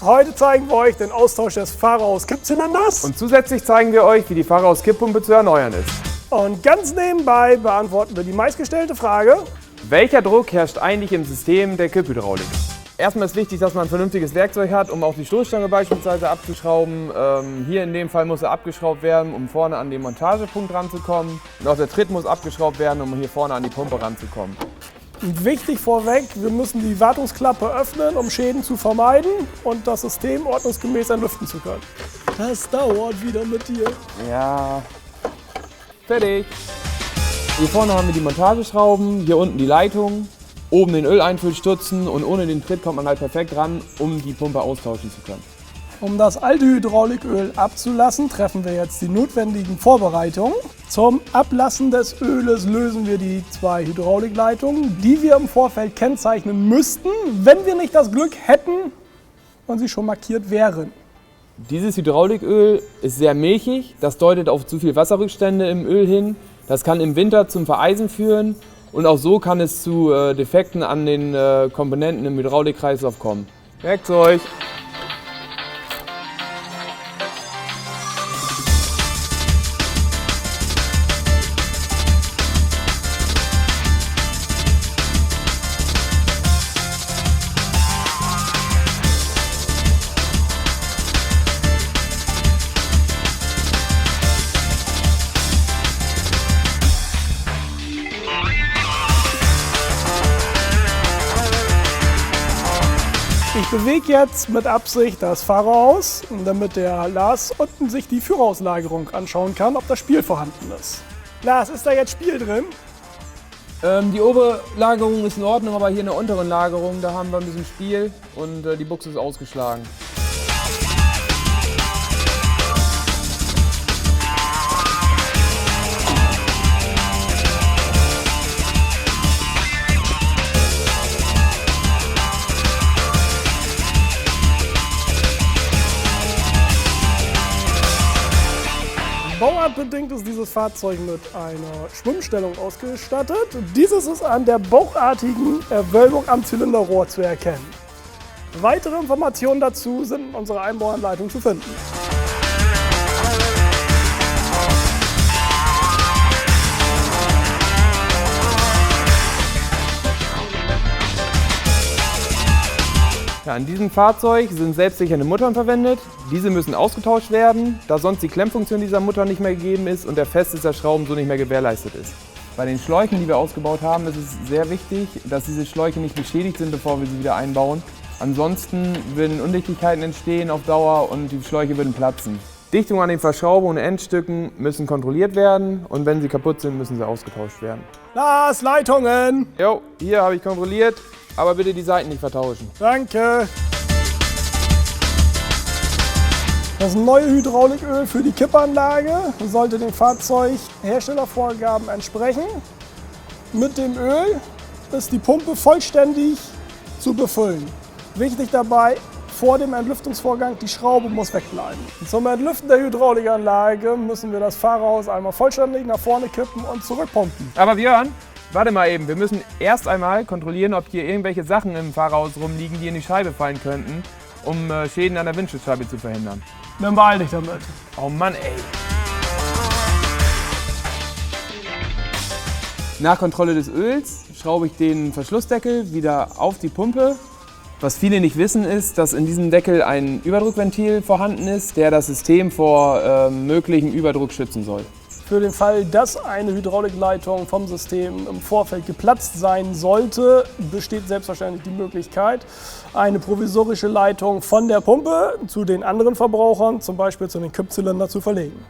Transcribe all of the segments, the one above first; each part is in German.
Heute zeigen wir euch den Austausch des Fahrerhaus-Kippzylinders. Und zusätzlich zeigen wir euch, wie die Fahrerhaus-Kipppumpe zu erneuern ist. Und ganz nebenbei beantworten wir die meistgestellte Frage: Welcher Druck herrscht eigentlich im System der Kipphydraulik? Erstmal ist wichtig, dass man ein vernünftiges Werkzeug hat, um auch die Stoßstange beispielsweise abzuschrauben. Hier in dem Fall muss er abgeschraubt werden, um vorne an den Montagepunkt ranzukommen. Und auch der Tritt muss abgeschraubt werden, um hier vorne an die Pumpe ranzukommen. Wichtig vorweg, wir müssen die Wartungsklappe öffnen, um Schäden zu vermeiden und das System ordnungsgemäß entlüften zu können. Das dauert wieder mit dir. Ja, fertig. Hier vorne haben wir die Montageschrauben, hier unten die Leitung, oben den Öleinfüllstutzen und ohne den Tritt kommt man halt perfekt ran, um die Pumpe austauschen zu können. Um das alte Hydrauliköl abzulassen, treffen wir jetzt die notwendigen Vorbereitungen. Zum Ablassen des Öles lösen wir die 2 Hydraulikleitungen, die wir im Vorfeld kennzeichnen müssten, wenn wir nicht das Glück hätten und sie schon markiert wären. Dieses Hydrauliköl ist sehr milchig, das deutet auf zu viel Wasserrückstände im Öl hin. Das kann im Winter zum Vereisen führen und auch so kann es zu Defekten an den Komponenten im Hydraulikkreislauf kommen. Werkzeug! Ich bewege jetzt mit Absicht das Fahrerhaus, damit der Lars unten sich die Führerhauslagerung anschauen kann, ob das Spiel vorhanden ist. Lars, ist da jetzt Spiel drin? Die obere Lagerung ist in Ordnung, aber hier in der unteren Lagerung, da haben wir ein bisschen Spiel und die Buchse ist ausgeschlagen. Bauartbedingt ist dieses Fahrzeug mit einer Schwimmstellung ausgestattet. Dieses ist an der bauchartigen Wölbung am Zylinderrohr zu erkennen. Weitere Informationen dazu sind in unserer Einbauanleitung zu finden. Ja, an diesem Fahrzeug sind selbstsichernde Muttern verwendet. Diese müssen ausgetauscht werden, da sonst die Klemmfunktion dieser Mutter nicht mehr gegeben ist und der Festes der Schrauben so nicht mehr gewährleistet ist. Bei den Schläuchen, die wir ausgebaut haben, ist es sehr wichtig, dass diese Schläuche nicht beschädigt sind, bevor wir sie wieder einbauen. Ansonsten würden Undichtigkeiten entstehen auf Dauer und die Schläuche würden platzen. Dichtungen an den Verschraubungen und Endstücken müssen kontrolliert werden und wenn sie kaputt sind, müssen sie ausgetauscht werden. Lars, Leitungen! Jo, hier habe ich kontrolliert. Aber bitte die Seiten nicht vertauschen. Danke. Das neue Hydrauliköl für die Kippanlage sollte den Fahrzeugherstellervorgaben entsprechen. Mit dem Öl ist die Pumpe vollständig zu befüllen. Wichtig dabei, vor dem Entlüftungsvorgang, die Schraube muss wegbleiben. Zum Entlüften der Hydraulikanlage müssen wir das Fahrerhaus einmal vollständig nach vorne kippen und zurückpumpen. Aber Björn, warte mal eben, wir müssen erst einmal kontrollieren, ob hier irgendwelche Sachen im Fahrerhaus rumliegen, die in die Scheibe fallen könnten, um Schäden an der Windschutzscheibe zu verhindern. Dann beeil dich damit. Oh Mann, ey. Nach Kontrolle des Öls schraube ich den Verschlussdeckel wieder auf die Pumpe. Was viele nicht wissen ist, dass in diesem Deckel ein Überdruckventil vorhanden ist, der das System vor möglichem Überdruck schützen soll. Für den Fall, dass eine Hydraulikleitung vom System im Vorfeld geplatzt sein sollte, besteht selbstverständlich die Möglichkeit, eine provisorische Leitung von der Pumpe zu den anderen Verbrauchern, zum Beispiel zu den Kippzylinder, zu verlegen.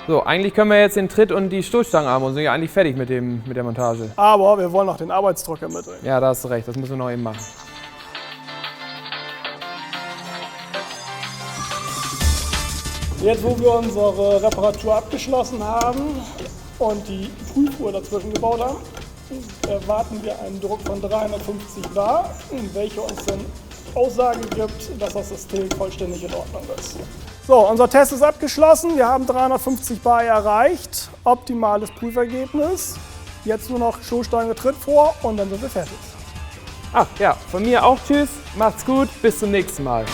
So, eigentlich können wir jetzt den Tritt und die Stoßstangenarme und sind ja eigentlich fertig mit der Montage. Aber wir wollen noch den Arbeitsdruck ermitteln. Ja, da hast du recht, das müssen wir noch eben machen. Jetzt, wo wir unsere Reparatur abgeschlossen haben und die Prüfuhr dazwischen gebaut haben, erwarten wir einen Druck von 350 bar, welcher uns dann Aussage gibt, dass das System vollständig in Ordnung ist. So, unser Test ist abgeschlossen. Wir haben 350 bar erreicht. Optimales Prüfergebnis. Jetzt nur noch Stoßstange Tritt vor und dann sind wir fertig. Ach ja, von mir auch tschüss, macht's gut, bis zum nächsten Mal.